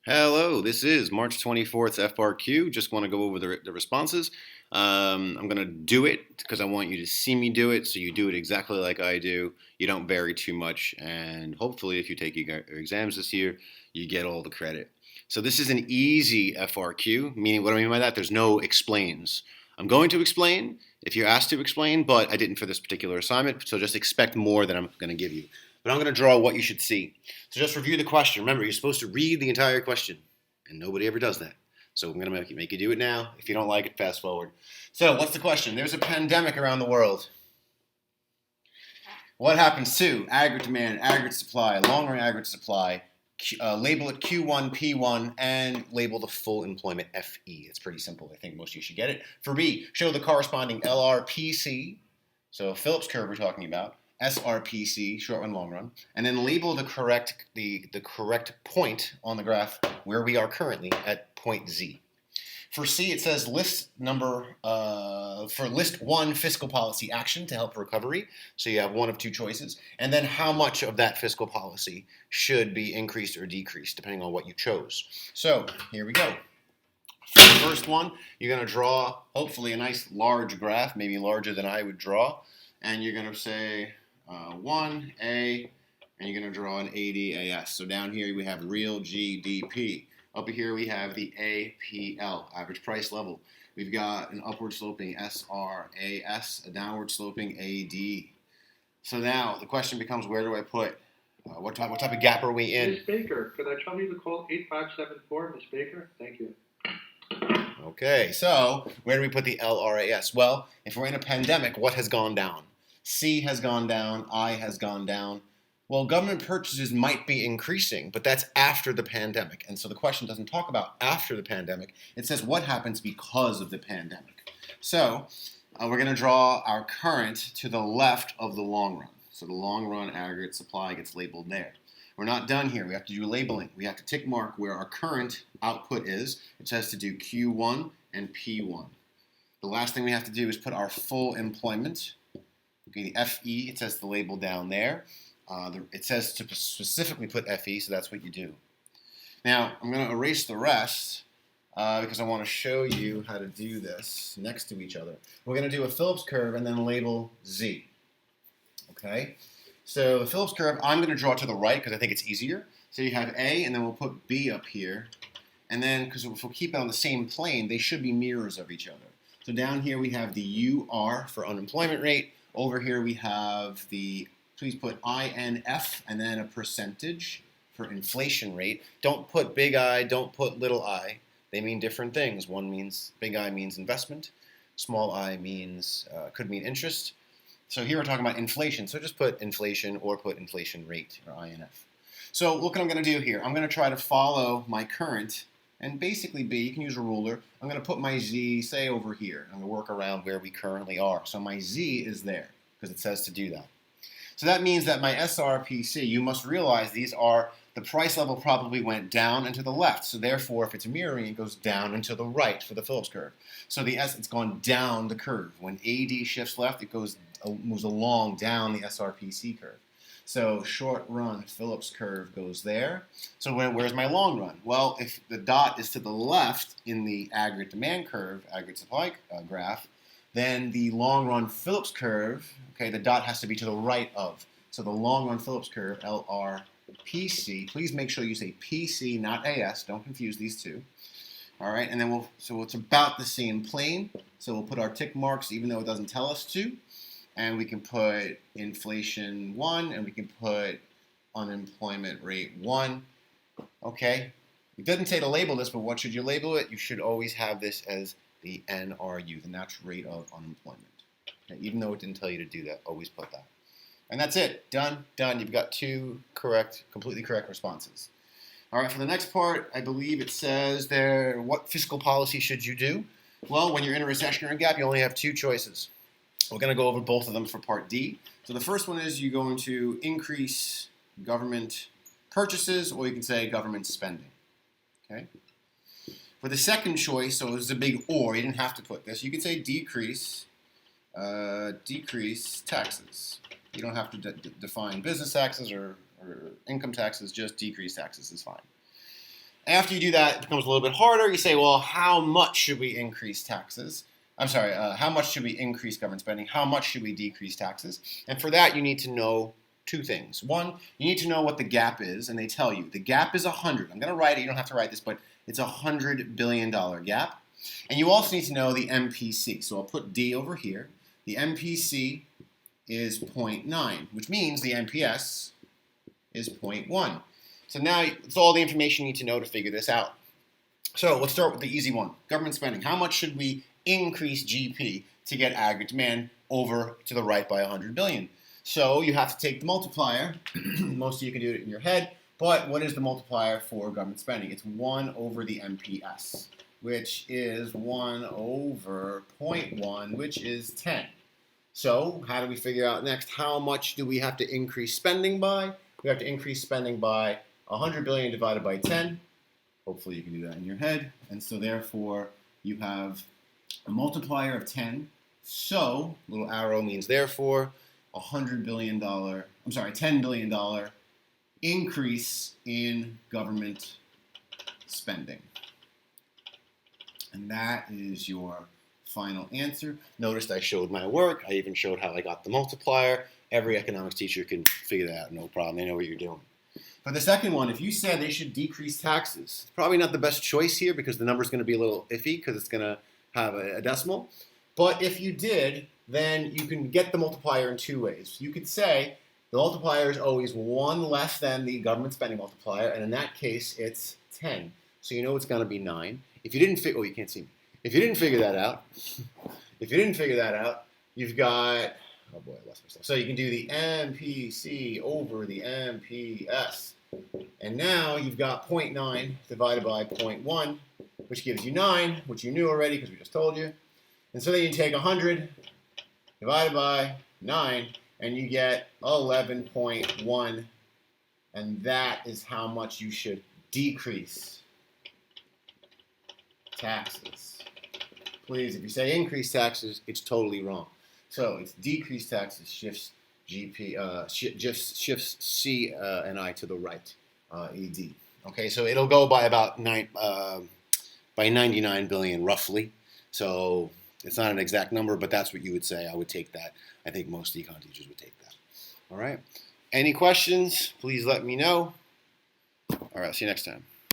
Hello, this is March 24th FRQ. Just want to go over the responses. I'm going to do it because I want you to see me do it, so you do it exactly like I do. You don't vary too much, and hopefully, if you take your exams this year, you get all the credit. So, this is an easy FRQ, meaning what do I mean by that? There's no explains. I'm going to explain if you're asked to explain, but I didn't for this particular assignment, so just expect more than I'm going to give you. But I'm going to draw what you should see. So just review the question. Remember, you're supposed to read the entire question, and nobody ever does that. So I'm going to make you do it now. If you don't like it, fast forward. So what's the question? There's a pandemic around the world. What happens to aggregate demand, aggregate supply, long run aggregate supply? Label it Q1, P1, and label the full employment FE. It's pretty simple. I think most of you should get it. For B, show the corresponding LRPC. So Phillips curve we're talking about. SRPC, short run, long run, and then label the correct point on the graph where we are currently at point Z. For C, it says list number for list one fiscal policy action to help recovery. So you have one of two choices, and then how much of that fiscal policy should be increased or decreased depending on what you chose. So here we go. For the first one, you're going to draw hopefully a nice large graph, maybe larger than I would draw, and you're going to say 1A, and you're going to draw an ADAS. So down here we have real GDP. Up here we have the APL, average price level. We've got an upward sloping SRAS, a downward sloping AD. So now the question becomes, where do I put? What type of gap are we in? Ms. Baker, could I trouble you to call 8574, Ms. Baker? Thank you. Okay, so where do we put the LRAS? Well, if we're in a pandemic, what has gone down? C has gone down, I has gone down. Well, government purchases might be increasing, but that's after the pandemic. And so the question doesn't talk about after the pandemic. It says what happens because of the pandemic. So we're going to draw our current to the left of the long run. So the long run aggregate supply gets labeled there. We're not done here. We have to do labeling. We have to tick mark where our current output is. It says to do Q1 and P1. The last thing we have to do is put our full employment. Okay, the FE, it says the label down there. It says to specifically put FE, so that's what you do. Now, I'm going to erase the rest because I want to show you how to do this next to each other. We're going to do a Phillips curve and then label Z. Okay? So the Phillips curve, I'm going to draw to the right because I think it's easier. So you have A, and then we'll put B up here. And then, because if we'll keep it on the same plane, they should be mirrors of each other. So down here we have the UR for unemployment rate. Over here we have the, please put INF and then a percentage for inflation rate. Don't put big I, don't put little I. They mean different things. One means, big I means investment. Small I means, could mean interest. So here we're talking about inflation. So just put inflation or put inflation rate or INF. So look what I'm going to do here. I'm going to try to follow my current and basically B, you can use a ruler. I'm going to put my Z, say, over here. I'm going to work around where we currently are. So my Z is there because it says to do that. So that means that my SRPC, you must realize these are, the price level probably went down and to the left. So therefore, if it's mirroring, it goes down and to the right for the Phillips curve. So the S, it's gone down the curve. When AD shifts left, it moves along down the SRPC curve. So short run Phillips curve goes there. So where's my long run? Well, if the dot is to the left in the aggregate demand curve, aggregate supply graph, then the long run Phillips curve, okay, the dot has to be to the right of. So the long run Phillips curve, LRPC, please make sure you say PC, not AS, don't confuse these two. All right, and then so it's about the same plane. So we'll put our tick marks even though it doesn't tell us to. And we can put inflation 1, and we can put unemployment rate 1. Okay? It doesn't say to label this, but what should you label it? You should always have this as the NRU, the natural rate of unemployment. Okay? Even though it didn't tell you to do that, always put that. And that's it. Done. Done. You've got two correct, completely correct responses. All right, for the next part, I believe it says there, what fiscal policy should you do? Well, when you're in a recession or a gap, you only have two choices. We're going to go over both of them for part D. So the first one is you're going to increase government purchases, or you can say government spending. Okay. For the second choice, so it's a big or, you didn't have to put this. You could say decrease taxes. You don't have to define business taxes or income taxes, just decrease taxes is fine. After you do that, it becomes a little bit harder. You say, well, how much should we increase taxes? How much should we increase government spending? How much should we decrease taxes? And for that, you need to know two things. One, you need to know what the gap is, and they tell you. The gap is 100. I'm going to write it. You don't have to write this, but it's a $100 billion gap. And you also need to know the MPC. So I'll put D over here. The MPC is 0.9, which means the NPS is 0.1. So now it's all the information you need to know to figure this out. So let's start with the easy one, government spending. How much should we increase GP to get aggregate demand over to the right by 100 billion? So you have to take the multiplier. Most of you can do it in your head. But what is the multiplier for government spending? It's 1 over the MPS, which is 1 over 0.1, which is 10. So how do we figure out next how much do we have to increase spending by? We have to increase spending by 100 billion divided by 10. Hopefully you can do that in your head. And so therefore you have a multiplier of 10. So little arrow means therefore $10 billion increase in government spending. And that is your final answer. Notice I showed my work. I even showed how I got the multiplier. Every economics teacher can figure that out, no problem. They know what you're doing. For the second one, if you said they should decrease taxes, it's probably not the best choice here because the number is going to be a little iffy because it's going to have a decimal. But if you did, then you can get the multiplier in two ways. You could say the multiplier is always 1 less than the government spending multiplier, and in that case, it's 10. So you know it's going to be 9. If you didn't figure, you can't see me. If you didn't figure that out, you've got, oh boy, I lost myself. So you can do the MPC over the MPS. And now you've got 0.9 divided by 0.1, which gives you 9, which you knew already because we just told you. And so then you take 100 divided by 9, and you get 11.1. And that is how much you should decrease taxes. Please, if you say increase taxes, it's totally wrong. So it's decrease taxes shifts shifts C and I to the right, ED. Okay, so it'll go by about 99 billion roughly. So it's not an exact number, but that's what you would say. I would take that. I think most econ teachers would take that. All right. Any questions? Please let me know. All right. See you next time.